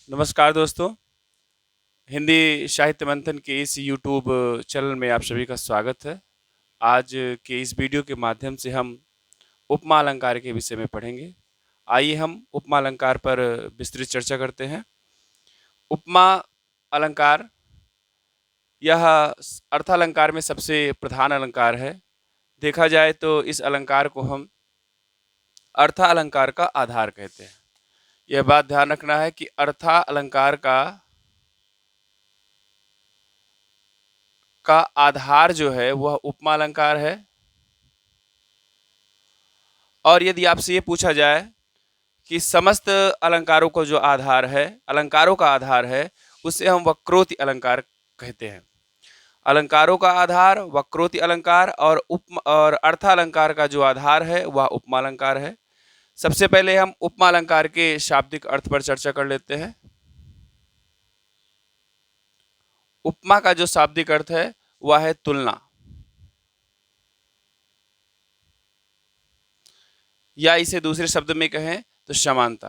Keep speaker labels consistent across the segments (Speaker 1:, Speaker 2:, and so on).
Speaker 1: नमस्कार दोस्तों। हिंदी साहित्य मंथन के इस यूट्यूब चैनल में आप सभी का स्वागत है। आज के इस वीडियो के माध्यम से हम उपमा अलंकार के विषय में पढ़ेंगे। आइए हम उपमा अलंकार पर विस्तृत चर्चा करते हैं। उपमा अलंकार यह अर्थालंकार में सबसे प्रधान अलंकार है। देखा जाए तो इस अलंकार को हम अर्थालंकार का आधार कहते हैं। यह बात ध्यान रखना है कि अर्थालंकार का आधार जो है वह उपमा अलंकार है। और यदि आपसे ये पूछा जाए कि समस्त अलंकारों को जो आधार है, अलंकारों का आधार है, उसे हम वक्रोक्ति अलंकार कहते हैं। अलंकारों का आधार वक्रोक्ति अलंकार और अर्थालंकार का जो आधार है वह उपमा अलंकार है। सबसे पहले हम उपमा अलंकार के शाब्दिक अर्थ पर चर्चा कर लेते हैं। उपमा का जो शाब्दिक अर्थ है वह है तुलना, या इसे दूसरे शब्द में कहें तो समानता।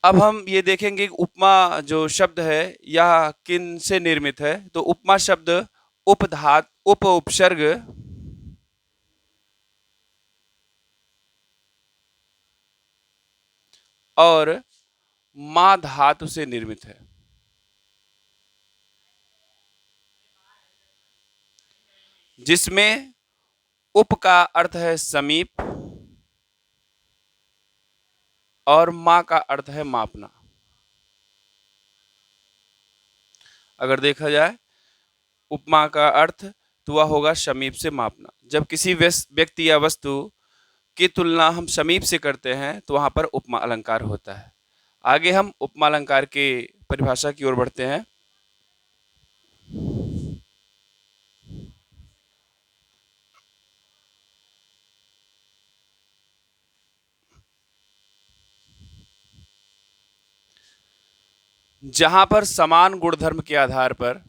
Speaker 1: अब हम ये देखेंगे कि उपमा जो शब्द है यह किन से निर्मित है। तो उपमा शब्द उपधात उप उपसर्ग और मा धातु से निर्मित है, जिसमें उप का अर्थ है समीप और मा का अर्थ है मापना। अगर देखा जाए उपमा का अर्थ तो वह होगा समीप से मापना। जब किसी व्यक्ति या वस्तु की तुलना हम समीप से करते हैं तो वहां पर उपमा अलंकार होता है। आगे हम उपमा अलंकार के परिभाषा की ओर बढ़ते हैं। जहां पर समान गुणधर्म के आधार पर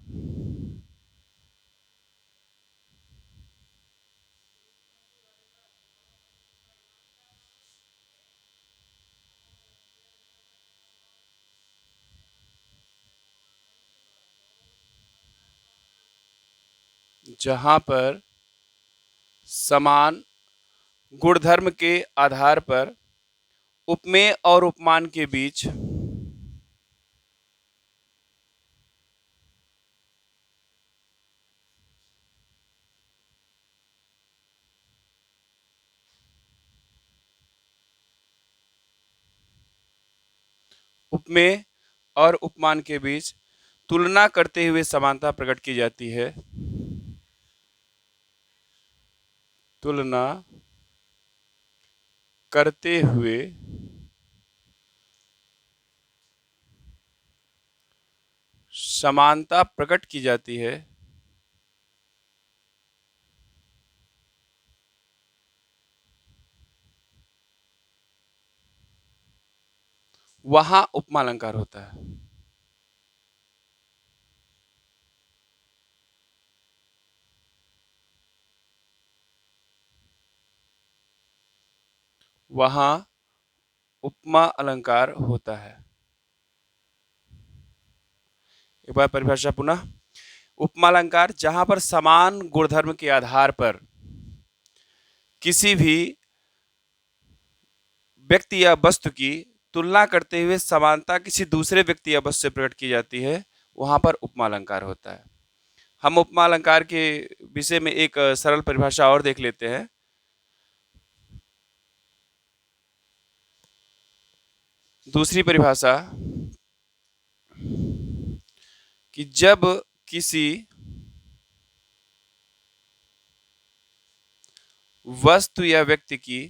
Speaker 1: जहां पर समान गुणधर्म के आधार पर उपमेय और उपमान के बीच उपमेय और उपमान के बीच तुलना करते हुए समानता प्रकट की जाती है। तुलना करते हुए समानता प्रकट की जाती है। वहां उपमा अलंकार होता है। वहां उपमा अलंकार होता है। एक बार परिभाषा पुनः। उपमा अलंकार जहां पर समान गुणधर्म के आधार पर किसी भी व्यक्ति या वस्तु की तुलना करते हुए समानता किसी दूसरे व्यक्ति या वस्तु से प्रकट की जाती है, वहां पर उपमा अलंकार होता है। हम उपमा अलंकार के विषय में एक सरल परिभाषा और देख लेते हैं। दूसरी परिभाषा कि जब किसी वस्तु या व्यक्ति की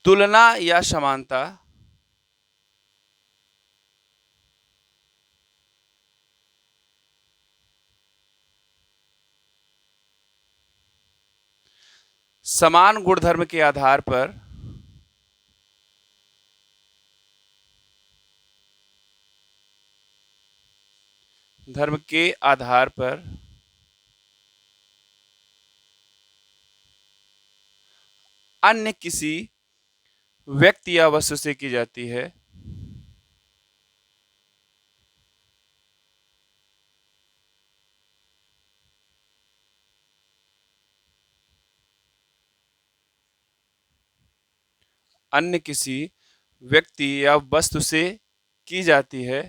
Speaker 1: तुलना या समानता समान गुणधर्म के आधार पर धर्म के आधार पर अन्य किसी व्यक्ति या वस्तु से की जाती है। अन्य किसी व्यक्ति या वस्तु से की जाती है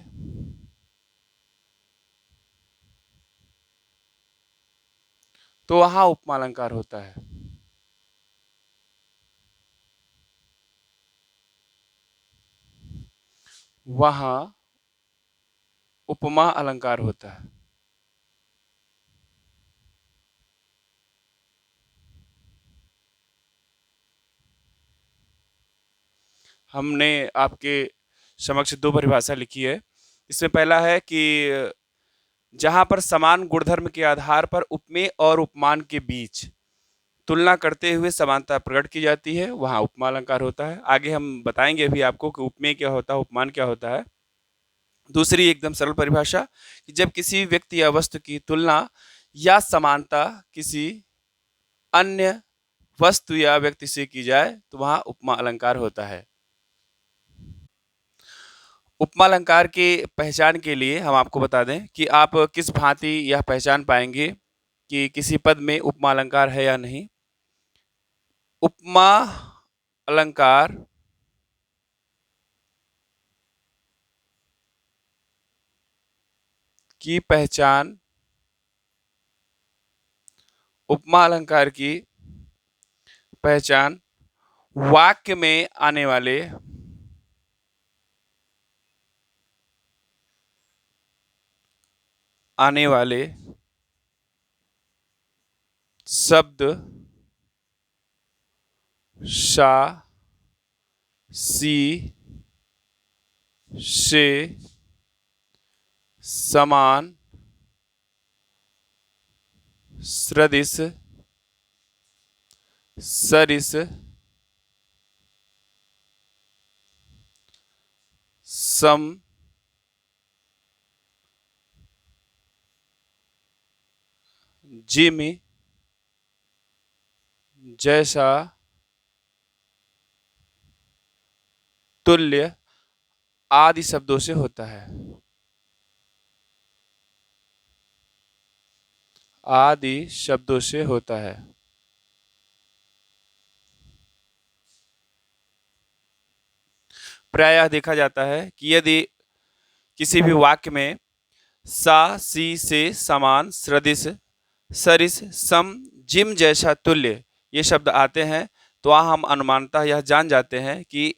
Speaker 1: तो वहां उपमा अलंकार होता है। वहां उपमा अलंकार होता है। हमने आपके समक्ष दो परिभाषा लिखी है। इसमें पहला है कि जहां पर समान गुणधर्म के आधार पर उपमेय और उपमान के बीच तुलना करते हुए समानता प्रकट की जाती है, वहां उपमा अलंकार होता है। आगे हम बताएंगे अभी आपको कि उपमेय क्या होता है, उपमान क्या होता है। दूसरी एकदम सरल परिभाषा कि जब किसी व्यक्ति या वस्तु की तुलना या समानता किसी अन्य वस्तु या व्यक्ति से की जाए तो वहां उपमा अलंकार होता है। उपमा अलंकार की पहचान के लिए हम आपको बता दें कि आप किस भांति यह पहचान पाएंगे कि किसी पद में उपमा अलंकार है या नहीं। उपमा अलंकार की पहचान उपमा अलंकार की पहचान वाक्य में आने वाले शब्द शा सी से समान सदृश सरिस सम जिम जैसा तुल्य आदि शब्दों से होता है। आदि शब्दों से होता है। प्रायः देखा जाता है कि यदि किसी भी वाक्य में सा सी से समान सदृश सरिस सम जिम जैसा तुल्य ये शब्द आते हैं तो वहाँ हम अनुमानतः यह जान जाते हैं कि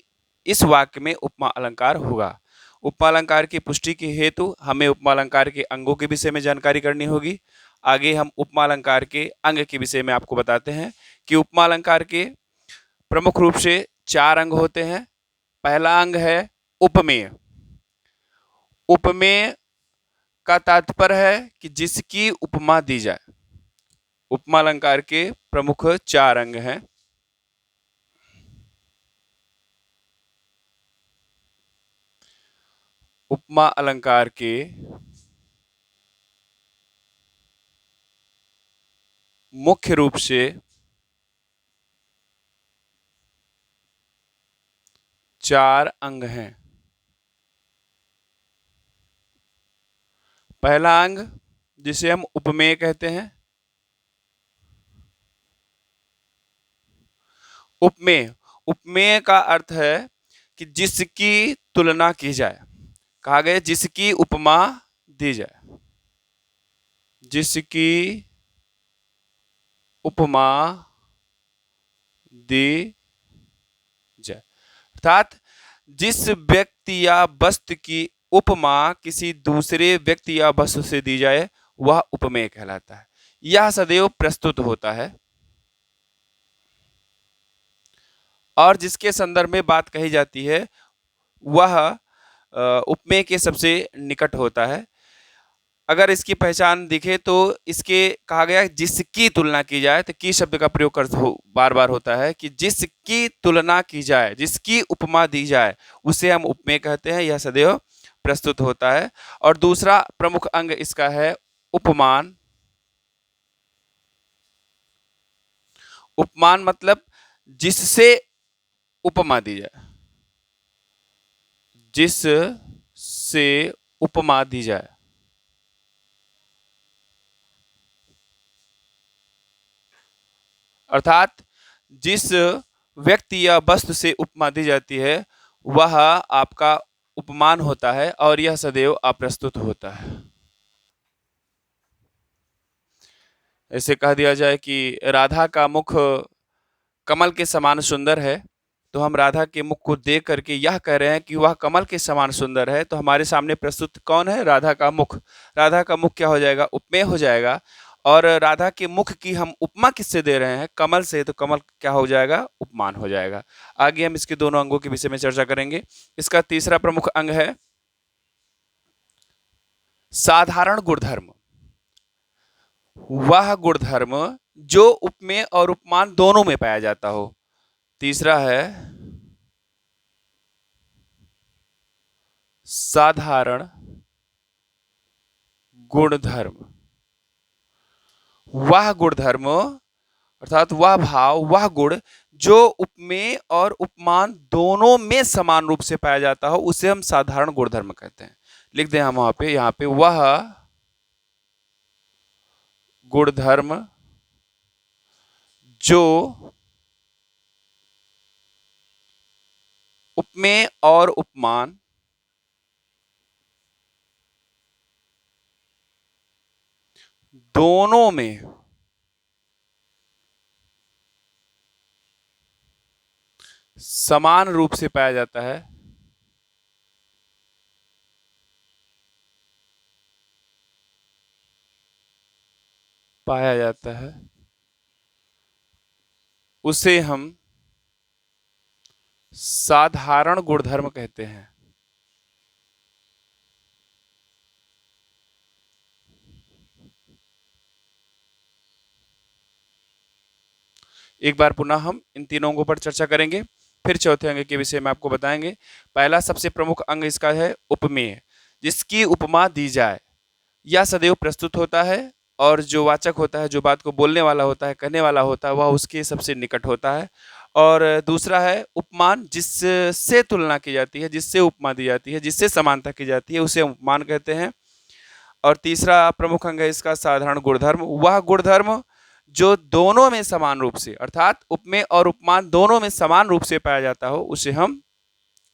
Speaker 1: इस वाक्य में उपमा अलंकार होगा। उपमा अलंकार की पुष्टि के हेतु हमें उपमा अलंकार के अंगों के विषय में जानकारी करनी होगी। आगे हम उपमा अलंकार के अंग के विषय में आपको बताते हैं कि उपमा अलंकार के प्रमुख रूप से 4 अंग होते हैं। पहला अंग है उपमेय। उपमेय का तात्पर्य है कि जिसकी उपमा दी जाए। उपमा अलंकार के प्रमुख 4 अंग हैं। उपमा अलंकार के मुख्य रूप से 4 अंग हैं। पहला अंग जिसे हम उपमेय कहते हैं। उपमेय उपमेय का अर्थ है कि जिसकी तुलना की जाए। कहा गया जिसकी उपमा दी जाए। जिसकी उपमा दी जाए अर्थात जिस व्यक्ति या वस्तु की उपमा किसी दूसरे व्यक्ति या वस्तु से दी जाए वह उपमेय कहलाता है। यह सदैव प्रस्तुत होता है और जिसके संदर्भ में बात कही जाती है वह उपमेय के सबसे निकट होता है। अगर इसकी पहचान दिखे तो इसके कहा गया जिसकी तुलना की जाए तो की शब्द का प्रयोग कर बार बार होता है कि जिसकी तुलना की जाए जिसकी उपमा दी जाए उसे हम उपमेय कहते हैं। यह सदैव प्रस्तुत होता है। और दूसरा प्रमुख अंग इसका है उपमान। उपमान मतलब जिससे उपमा दी जाए, जिससे उपमा दी जाए। अर्थात जिस व्यक्ति या वस्तु से उपमा दी जाती है वह आपका उपमान होता है और यह सदैव अप्रस्तुत होता है। ऐसे कह दिया जाए कि राधा का मुख कमल के समान सुंदर है, तो हम राधा के मुख को देख करके यह कह रहे हैं कि वह कमल के समान सुंदर है, तो हमारे सामने प्रस्तुत कौन है? राधा का मुख। राधा का मुख क्या हो जाएगा? उपमेय हो जाएगा। और राधा के मुख की हम उपमा किससे दे रहे हैं? कमल से, तो कमल क्या हो जाएगा? उपमान हो जाएगा। आगे हम इसके दोनों अंगों के विषय में चर्चा करेंगे। इसका तीसरा प्रमुख अंग है साधारण गुणधर्म। वह गुणधर्म जो उपमेय और उपमान दोनों में पाया जाता हो। तीसरा है साधारण गुणधर्म। वह गुणधर्म अर्थात वह भाव, वह गुण जो उपमेय और उपमान दोनों में समान रूप से पाया जाता हो, उसे हम साधारण गुणधर्म कहते हैं। लिख दें हम वहां पे, यहां पे वह गुणधर्म जो उपमेय और उपमान दोनों में समान रूप से पाया जाता है, उसे हम साधारण गुणधर्म कहते हैं। एक बार पुनः हम इन तीनों अंगों पर चर्चा करेंगे, फिर चौथे अंग के विषय में आपको बताएंगे। पहला सबसे प्रमुख अंग इसका है उपमेय, जिसकी उपमा दी जाए या सदैव प्रस्तुत होता है, और जो वाचक होता है, जो बात को बोलने वाला होता है, कहने वाला होता है, वह उसके सबसे निकट होता है। और दूसरा है उपमान, जिससे तुलना की जाती है, जिससे उपमा दी जाती है, जिससे समानता की जाती है, उसे उपमान कहते हैं। और तीसरा प्रमुख अंग है इसका साधारण गुणधर्म। वह गुणधर्म जो दोनों में समान रूप से, अर्थात उपमेय और उपमान दोनों में समान रूप से पाया जाता हो, उसे हम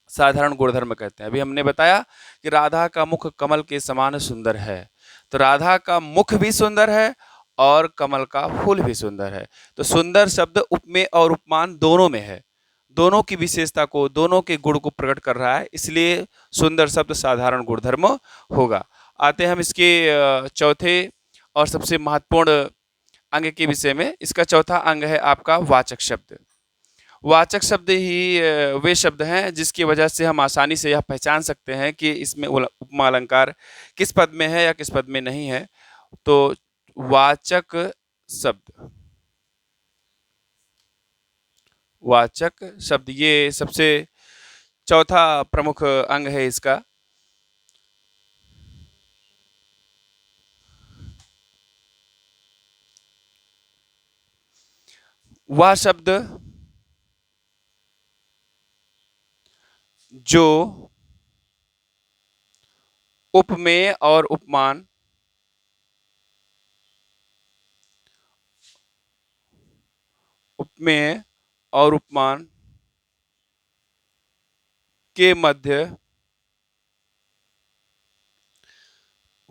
Speaker 1: साधारण गुणधर्म कहते हैं। अभी हमने बताया कि राधा का मुख कमल के समान सुंदर है, तो राधा का मुख भी सुंदर है और कमल का फूल भी सुंदर है। तो सुंदर शब्द उपमेय और उपमान दोनों में है, दोनों की विशेषता को, दोनों के गुण को प्रकट कर रहा है, इसलिए सुंदर शब्द साधारण गुणधर्म होगा। आते हैं हम इसके चौथे और सबसे महत्वपूर्ण अंग के विषय में। इसका चौथा अंग है आपका वाचक शब्द। वाचक शब्द ही वे शब्द हैं जिसकी वजह से हम आसानी से यह पहचान सकते हैं कि इसमें उपमा अलंकार किस पद में है या किस पद में नहीं है। तो वाचक शब्द, वाचक शब्द ये सबसे चौथा प्रमुख अंग है इसका। वह शब्द जो उपमेय और उपमान उपमेय और उपमान के मध्य,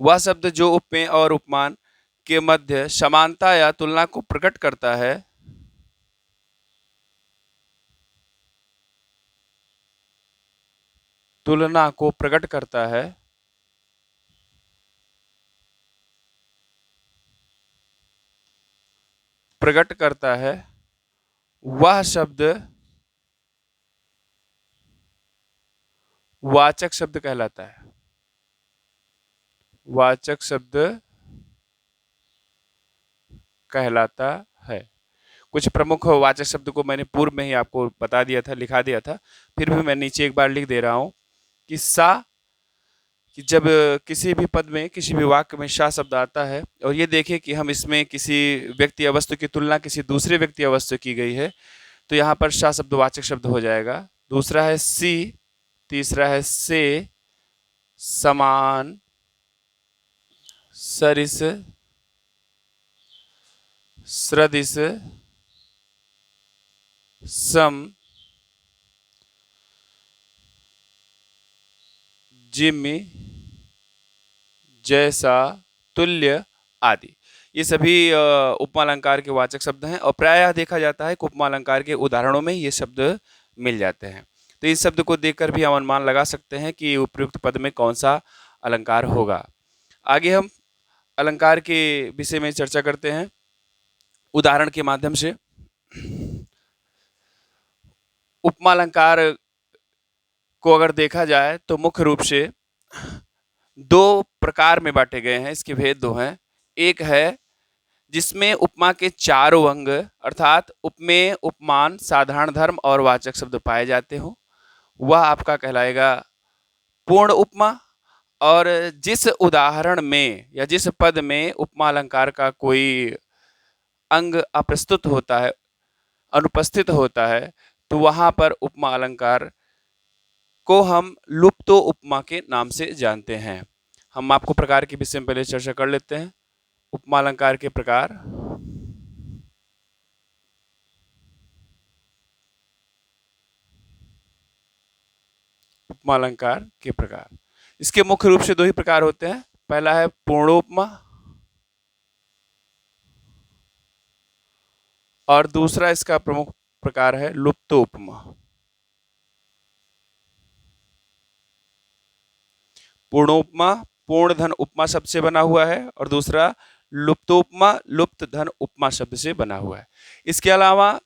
Speaker 1: वह शब्द जो उपमेय और उपमान के मध्य समानता या तुलना को प्रकट करता है, तुलना को प्रकट करता है, प्रकट करता है, वह शब्द वाचक शब्द कहलाता है। वाचक शब्द कहलाता है। कुछ प्रमुख वाचक शब्द को मैंने पूर्व में ही आपको बता दिया था, लिखा दिया था, फिर भी मैं नीचे एक बार लिख दे रहा हूं कि सा कि जब किसी भी पद में, किसी भी वाक्य में शा शब्द आता है और ये देखें कि हम इसमें किसी व्यक्ति या वस्तु की तुलना किसी दूसरे व्यक्ति या वस्तु की गई है, तो यहाँ पर शा शब्द वाचक शब्द हो जाएगा। दूसरा है सी, तीसरा है से, समान, सरिस, सदृश, सम, जिम्मी, जैसा, तुल्य आदि। ये सभी उपमा अलंकार के वाचक शब्द हैं और प्रायः देखा जाता है कि उपमा अलंकार के उदाहरणों में ये शब्द मिल जाते हैं। तो इस शब्द को देखकर भी हम अनुमान लगा सकते हैं कि उपयुक्त पद में कौन सा अलंकार होगा। आगे हम अलंकार के विषय में चर्चा करते हैं उदाहरण के माध्यम से। उपमा अलंकार को अगर देखा जाए तो मुख्य रूप से दो प्रकार में बांटे गए हैं, इसके भेद दो हैं। एक है जिसमें उपमा के चारों अंग अर्थात उपमेय, उपमान, साधारण धर्म और वाचक शब्द पाए जाते हो, वह आपका कहलाएगा पूर्ण उपमा। और जिस उदाहरण में या जिस पद में उपमा अलंकार का कोई अंग अप्रस्तुत होता है, अनुपस्थित होता है, तो वहां पर उपमा अलंकार को हम लुप्तो उपमा के नाम से जानते हैं। हम आपको प्रकार के विषय में पहले चर्चा कर लेते हैं। उपमा अलंकार के प्रकार। उपमा अलंकार के प्रकार, इसके मुख्य रूप से दो ही प्रकार होते हैं। पहला है पूर्णोपमा और दूसरा इसका प्रमुख प्रकार है लुप्तोपमा। पूर्णोपमा पूर्ण धन उपमा शब्द से बना हुआ है और दूसरा लुप्तोपमा लुप्त धन उपमा शब्द से बना हुआ है। इसके अलावा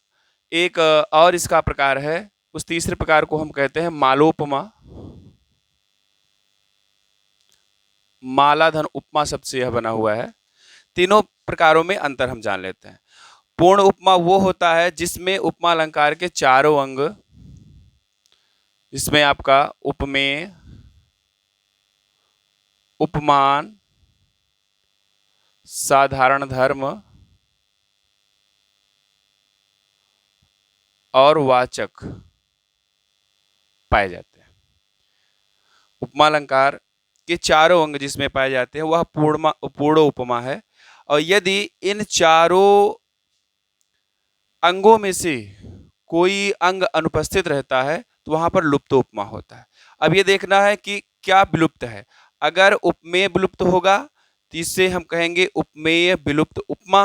Speaker 1: एक और इसका प्रकार है, उस तीसरे प्रकार को हम कहते हैं मालोपमा। माला धन उपमा शब्द से यह बना हुआ है। तीनों प्रकारों में अंतर हम जान लेते हैं। पूर्ण उपमा वो होता है जिसमें उपमा अलंकार के चारों अंग, जिसमें आपका उपमेय, उपमान, साधारण धर्म और वाचक पाए जाते हैं। उपमा अलंकार के चारों अंग जिसमें पाए जाते हैं वह पूर्ण उपमा है। और यदि इन चारों अंगों में से कोई अंग अनुपस्थित रहता है तो वहां पर लुप्तोपमा होता है। अब ये देखना है कि क्या विलुप्त है। अगर उपमेय विलुप्त होगा तो इससे हम कहेंगे उपमेय विलुप्त उपमा।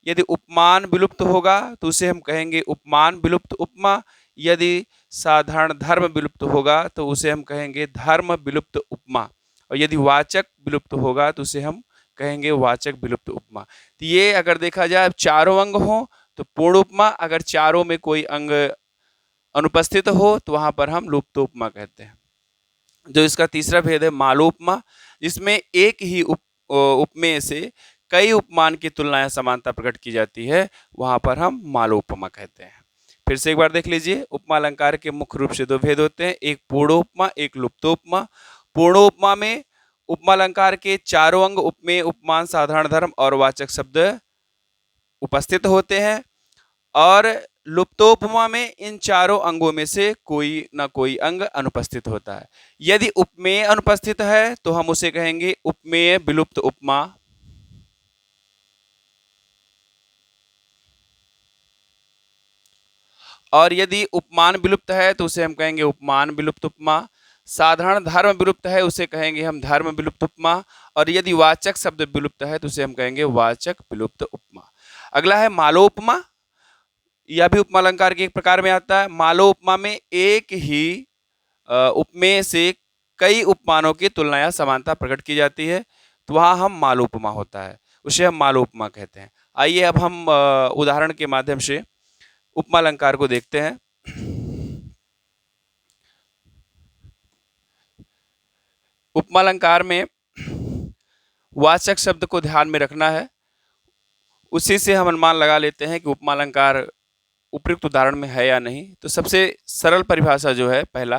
Speaker 1: यदि उपमान विलुप्त होगा तो उसे हम कहेंगे उपमान विलुप्त उपमा। यदि साधारण धर्म विलुप्त होगा तो उसे हम कहेंगे धर्म विलुप्त उपमा। और यदि वाचक विलुप्त होगा तो उसे हम कहेंगे वाचक विलुप्त उपमा। तो ये अगर देखा जाए चारों अंग हो तो पूर्ण उपमा, अगर चारों में कोई अंग अनुपस्थित हो तो वहां पर हम लुप्तोपमा कहते हैं। जो इसका तीसरा भेद है मालोपमा, जिसमें एक ही उपमेय से कई उपमान की तुलना या समानता प्रकट की जाती है, वहां पर हम मालोपमा कहते हैं। फिर से एक बार देख लीजिए, उपमा अलंकार के मुख्य रूप से दो भेद होते हैं, एक पूर्णोपमा, एक लुप्तोपमा। पूर्णोपमा में उपमा अलंकार के चारों अंग उपमेय, उपमान, साधारण धर्म और वाचक शब्द उपस्थित होते हैं। और लुप्तोपमा में इन चारों अंगों में से कोई ना कोई अंग अनुपस्थित होता है। यदि उपमेय अनुपस्थित है तो हम उसे कहेंगे उपमेय विलुप्त उपमा। और यदि उपमान विलुप्त है तो उसे हम कहेंगे उपमान विलुप्त उपमा। साधारण धर्म विलुप्त है उसे कहेंगे हम धर्म विलुप्त उपमा। और यदि वाचक शब्द विलुप्त है तो उसे हम कहेंगे वाचक विलुप्त उपमा। अगला है मालोपमा। यह भी उपमा अलंकार के एक प्रकार में आता है। मालोपमा में एक ही उपमेय से कई उपमानों की तुलना या समानता प्रकट की जाती है, तो वहां हम मालोपमा होता है, उसे हम मालोपमा कहते हैं। आइए अब हम उदाहरण के माध्यम से उपमा अलंकार को देखते हैं। उपमा अलंकार में वाचक शब्द को ध्यान में रखना है, उसी से हम अनुमान लगा लेते हैं कि उपमा अलंकार उपयुक्त उदाहरण में है या नहीं। तो सबसे सरल परिभाषा जो है, पहला,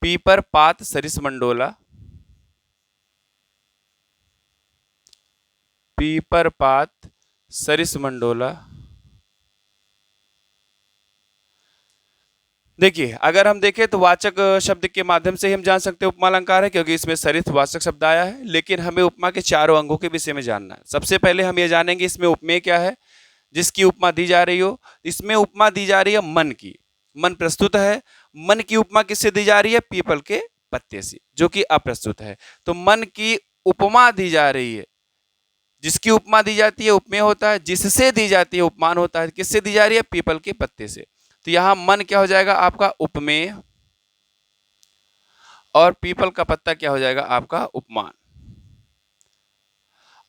Speaker 1: पीपर पात सरिस मंडोला। पीपर पात सरिस मंडोला। देखिए, अगर हम देखें तो वाचक शब्द के माध्यम से ही हम जान सकते हैं उपमा अलंकार है, क्योंकि इसमें सरिस वाचक शब्द आया है। लेकिन हमें उपमा के चारों अंगों के विषय में जानना है। सबसे पहले हम ये जानेंगे इसमें उपमेय क्या है, जिसकी उपमा दी जा रही हो। इसमें उपमा दी जा रही है मन की, मन प्रस्तुत है। मन की उपमा किससे दी जा रही है? पीपल के पत्ते से, जो कि अप्रस्तुत है। तो मन की उपमा दी जा रही है। जिसकी उपमा दी जाती है उपमेय होता है, जिससे दी जाती है उपमान होता है। किससे दी जा रही है? पीपल के पत्ते से। तो यहां मन क्या हो जाएगा? आपका उपमेय, और पीपल का पत्ता क्या हो जाएगा? आपका उपमान।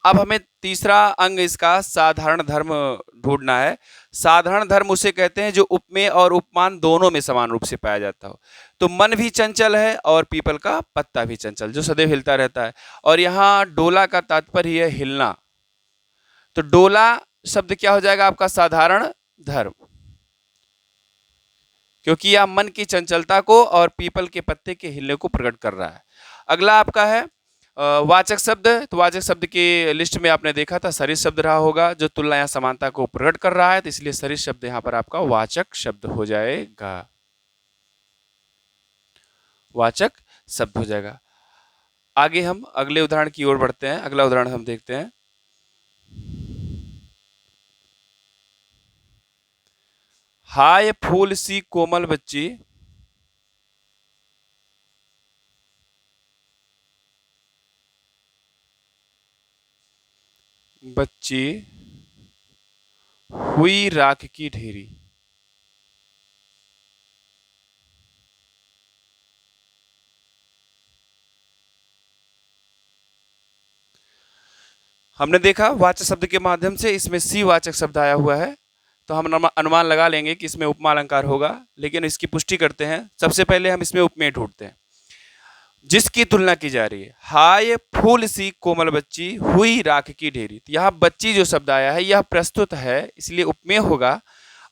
Speaker 1: अब हमें तीसरा अंग इसका साधारण धर्म ढूंढना है। साधारण धर्म उसे कहते हैं जो उपमेय और उपमान दोनों में समान रूप से पाया जाता हो। तो मन भी चंचल है और पीपल का पत्ता भी चंचल, जो सदैव हिलता रहता है। और यहाँ डोला का तात्पर्य है हिलना। तो डोला शब्द क्या हो जाएगा? आपका साधारण धर्म, क्योंकि यह मन की चंचलता को और पीपल के पत्ते के हिलने को प्रकट कर रहा है। अगला आपका है वाचक शब्द। तो वाचक शब्द की लिस्ट में आपने देखा था सरिस शब्द रहा होगा, जो तुलना या समानता को प्रकट कर रहा है। तो इसलिए सरिस शब्द यहाँ पर आपका वाचक शब्द हो जाएगा, वाचक शब्द हो जाएगा। आगे हम अगले उदाहरण की ओर बढ़ते हैं। अगला उदाहरण हम देखते हैं। हाय फूल सी कोमल बच्ची, बच्ची हुई राख की ढेरी। हमने देखा वाचक शब्द के माध्यम से इसमें सी वाचक शब्द आया हुआ है, तो हम अनुमान लगा लेंगे कि इसमें उपमा अलंकार होगा। लेकिन इसकी पुष्टि करते हैं। सबसे पहले हम इसमें उपमेय ढूंढते हैं, जिसकी तुलना की जा रही है। हाय फूल सी कोमल बच्ची हुई राख की ढेरी। तो यहाँ बच्ची जो शब्द आया है यह प्रस्तुत है, इसलिए उपमेय होगा।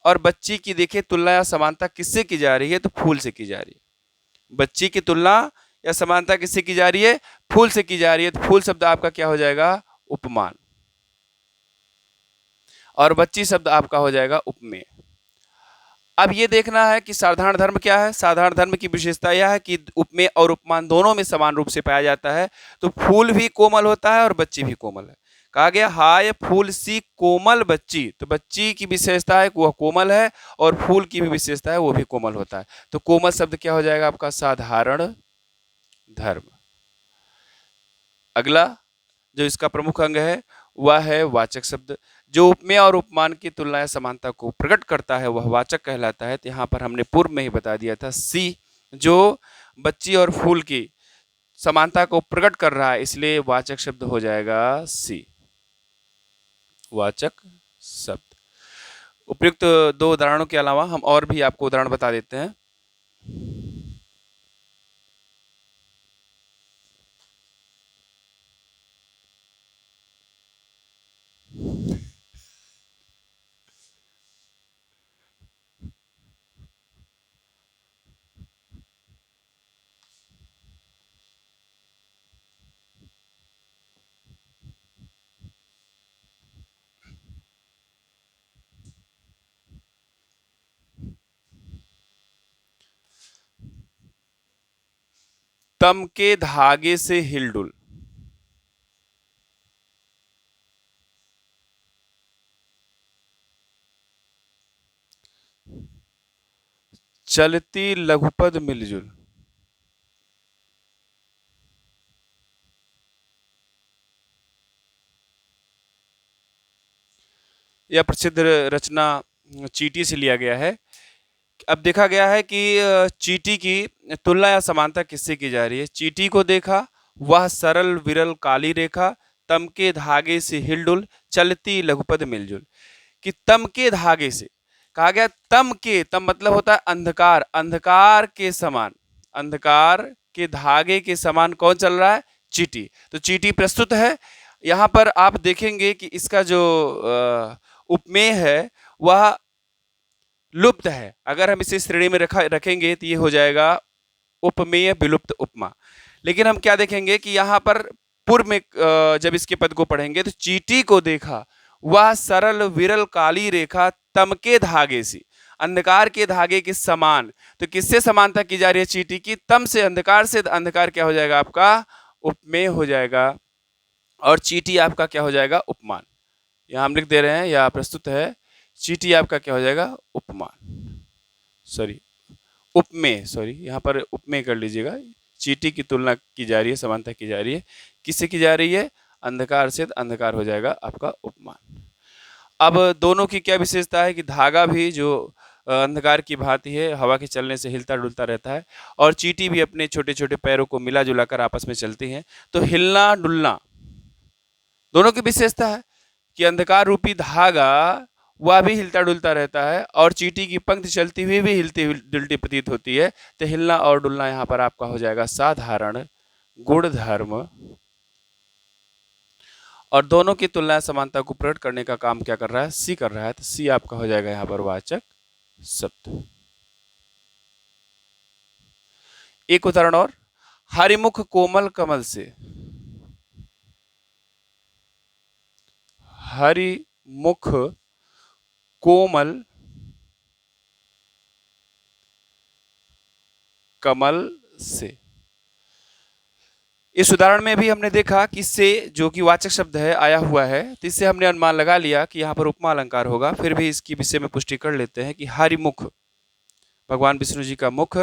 Speaker 1: और बच्ची की देखिए तुलना या समानता किससे की जा रही है? तो फूल से की जा रही है। बच्ची की तुलना या समानता किससे की जा रही है? फूल से की जा रही है। तो फूल शब्द आपका क्या हो जाएगा? उपमान। और बच्ची शब्द आपका हो जाएगा उपमेय। अब ये देखना है कि साधारण धर्म क्या है। साधारण धर्म की विशेषता यह है कि उपमेय और उपमान दोनों में समान रूप से पाया जाता है। तो फूल भी कोमल होता है और बच्ची भी कोमल है। कहा गया हाय फूल सी कोमल बच्ची। तो बच्ची की विशेषता है कि वह कोमल है, और फूल की भी विशेषता है वो भी कोमल होता है। तो कोमल शब्द क्या हो जाएगा? आपका साधारण धर्म। अगला जो इसका प्रमुख अंग है वह है वाचक शब्द। जो उपमेय और उपमान की तुलना या समानता को प्रकट करता है वह वाचक कहलाता है। तो यहाँ पर हमने पूर्व में ही बता दिया था सी, जो बच्ची और फूल की समानता को प्रकट कर रहा है, इसलिए वाचक शब्द हो जाएगा सी, वाचक शब्द। उपयुक्त दो उदाहरणों के अलावा हम और भी आपको उदाहरण बता देते हैं। तम के धागे से हिलडुल, चलती लघुपद मिलजुल। यह प्रसिद्ध रचना चीटी से लिया गया है। अब देखा गया है कि चीटी की तुलना या समानता किससे की जा रही है? चीटी को देखा, वह सरल विरल काली रेखा, तम के धागे से हिलडुल, चलती लघुपद मिलजुल। कि तम के धागे से कहा गया, तम के, तम मतलब होता है अंधकार, अंधकार के समान, अंधकार के धागे के समान कौन चल रहा है? चीटी। तो चीटी प्रस्तुत है। यहाँ पर आप देखेंगे कि इसका जो उपमेय है वह लुप्त है। अगर हम इसे श्रेणी में रखेंगे तो ये हो जाएगा उपमेय विलुप्त उपमा। लेकिन हम क्या देखेंगे कि यहाँ पर पूर्व में जब इसके पद को पढ़ेंगे तो चींटी को देखा वह सरल विरल काली रेखा तम के धागे सी, अंधकार के धागे के समान। तो किससे समानता की जा रही है चींटी की? तम से, अंधकार से। अंधकार क्या हो जाएगा आपका? उपमेय हो जाएगा, और चींटी आपका क्या हो जाएगा? उपमान। यहां हम लिख दे रहे हैं या प्रस्तुत है, चींटी आपका क्या हो जाएगा? उपमान, सॉरी उपमेय, सॉरी यहाँ पर उपमेय कर लीजिएगा। चींटी की तुलना की जा रही है, समानता की जा रही है, किससे की जा रही है? अंधकार से, अंधकार हो जाएगा आपका उपमान। अब दोनों की क्या विशेषता है कि धागा भी जो अंधकार की भांति है, हवा के चलने से हिलता डुलता रहता है, और चींटी भी अपने छोटे छोटे पैरों को मिला जुला कर आपस में चलती हैं। तो हिलना डुलना दोनों की विशेषता है कि अंधकार रूपी धागा वह भी हिलता डुलता रहता है, और चींटी की पंक्ति चलती हुई भी हिलती डुलती प्रतीत होती है। तो हिलना और डुलना यहाँ पर आपका हो जाएगा साधारण गुण धर्म, और दोनों की तुलना समानता को प्रकट करने का काम क्या कर रहा है? सी कर रहा है। तो सी आपका हो जाएगा यहाँ पर वाचक शब्द। एक उदाहरण और, हरिमुख कोमल कमल से। हरिमुख कोमल कमल से। इस उदाहरण में भी हमने देखा कि से जो कि वाचक शब्द है आया हुआ है, तो इससे हमने अनुमान लगा लिया कि यहाँ पर उपमा अलंकार होगा। फिर भी इसकी विषय में पुष्टि कर लेते हैं कि हरिमुख, भगवान विष्णु जी का मुख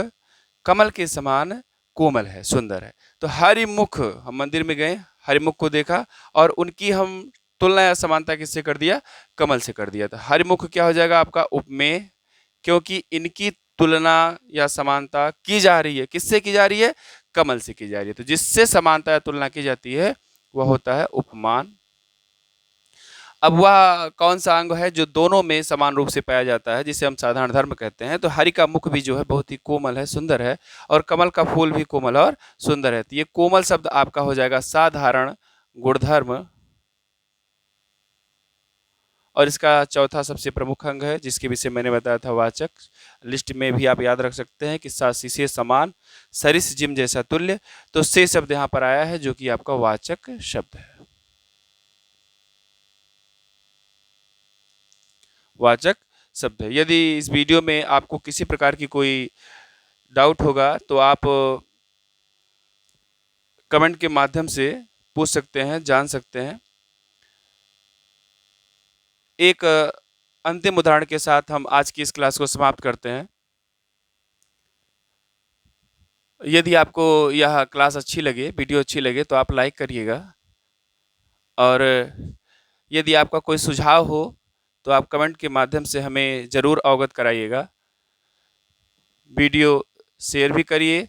Speaker 1: कमल के समान कोमल है, सुंदर है। तो हरिमुख, हम मंदिर में गए, हरिमुख को देखा, और उनकी हम तुलना या समानता किससे कर दिया? कमल से कर दिया। तो हरिमुख क्या हो जाएगा आपका? उपमेय, क्योंकि इनकी तुलना या समानता की जा रही है, किससे की जा रही है? कमल से की जा रही है। तो जिससे समानता या तुलना की जाती है वह होता है उपमान। अब वह कौन सा अंग है जो दोनों में समान रूप से पाया जाता है, जिसे हम साधारण धर्म कहते हैं? तो हरि का मुख भी जो है बहुत ही कोमल है, सुंदर है, और कमल का फूल भी कोमल और सुंदर है। तो ये कोमल शब्द आपका हो जाएगा साधारण गुणधर्म, और इसका चौथा सबसे प्रमुख अंग है जिसके विषय मैंने बताया था वाचक। लिस्ट में भी आप याद रख सकते हैं कि सासी से समान, सरिस जिम जैसा तुल्य। तो से शब्द यहाँ पर आया है जो कि आपका वाचक शब्द है, वाचक शब्द है। यदि इस वीडियो में आपको किसी प्रकार की कोई डाउट होगा तो आप कमेंट के माध्यम से पूछ सकते हैं, जान सकते हैं। एक अंतिम उदाहरण के साथ हम आज की इस क्लास को समाप्त करते हैं। यदि आपको यह क्लास अच्छी लगे, वीडियो अच्छी लगे, तो आप लाइक करिएगा, और यदि आपका कोई सुझाव हो तो आप कमेंट के माध्यम से हमें ज़रूर अवगत कराइएगा। वीडियो शेयर भी करिए,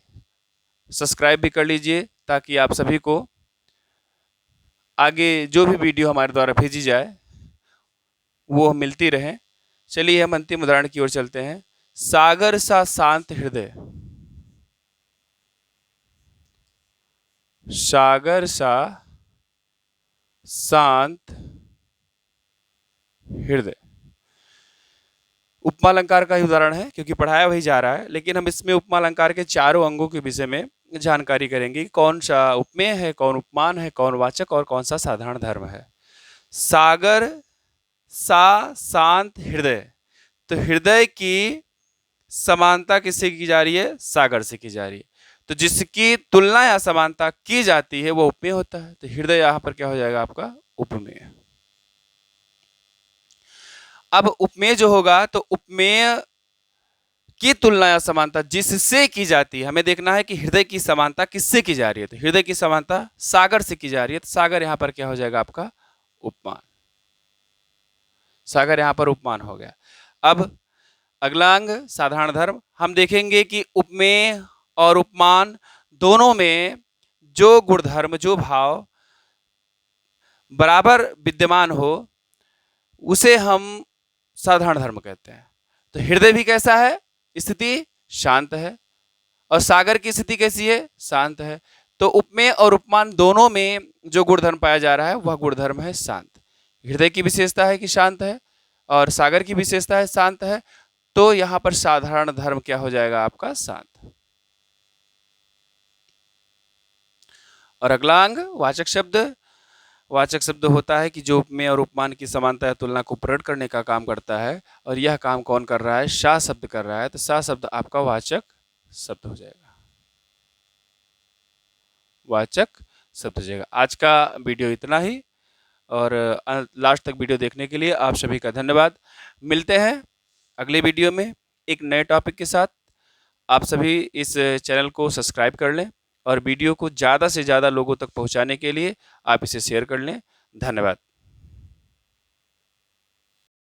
Speaker 1: सब्सक्राइब भी कर लीजिए, ताकि आप सभी को आगे जो भी वीडियो हमारे द्वारा भेजी जाए वो मिलती रहे। चलिए हम अंतिम उदाहरण की ओर चलते हैं। सागर सा शांत हृदय। सागर सा शांत हृदय उपमा अलंकार का ही उदाहरण है, क्योंकि पढ़ाया वही जा रहा है, लेकिन हम इसमें उपमा अलंकार के चारों अंगों के विषय में जानकारी करेंगे। कौन सा उपमेय है, कौन उपमान है, कौन वाचक, और कौन सा साधारण धर्म है। सागर सा शांत हृदय, तो हृदय की समानता किससे की जा रही है? सागर से की जा रही है। तो जिसकी तुलना या समानता की जाती है वो उपमेय होता है। तो हृदय यहां पर क्या हो जाएगा आपका? उपमेय। अब उपमेय जो होगा, तो उपमेय की तुलना या समानता जिससे की जाती है, हमें देखना है कि हृदय की समानता किससे की जा रही है। तो हृदय की समानता सागर से की जा रही है। तो सागर यहां पर क्या हो जाएगा आपका? उपमान। सागर यहां पर उपमान हो गया। अब अगला अंग साधारण धर्म, हम देखेंगे कि उपमेय और उपमान दोनों में जो गुणधर्म, जो भाव बराबर विद्यमान हो उसे हम साधारण धर्म कहते हैं। तो हृदय भी कैसा है? स्थिति शांत है, और सागर की स्थिति कैसी है? शांत है। तो उपमेय और उपमान दोनों में जो गुणधर्म पाया जा रहा है वह गुणधर्म है शांत। हृदय की विशेषता है कि शांत है, और सागर की विशेषता है शांत है। तो यहां पर साधारण धर्म क्या हो जाएगा आपका? शांत। और अगला अंग वाचक शब्द। वाचक शब्द होता है कि जो उपमेय और उपमान की समानता या तुलना को प्रकट करने का काम करता है, और यह काम कौन कर रहा है? सा शब्द कर रहा है, तो सा शब्द आपका वाचक शब्द हो जाएगा। वाचक शब्द हो जाएगा। आज का वीडियो इतना ही, और लास्ट तक वीडियो देखने के लिए आप सभी का धन्यवाद। मिलते हैं अगले वीडियो में एक नए टॉपिक के साथ। आप सभी इस चैनल को सब्सक्राइब कर लें, और वीडियो को ज़्यादा से ज़्यादा लोगों तक पहुंचाने के लिए आप इसे शेयर कर लें। धन्यवाद।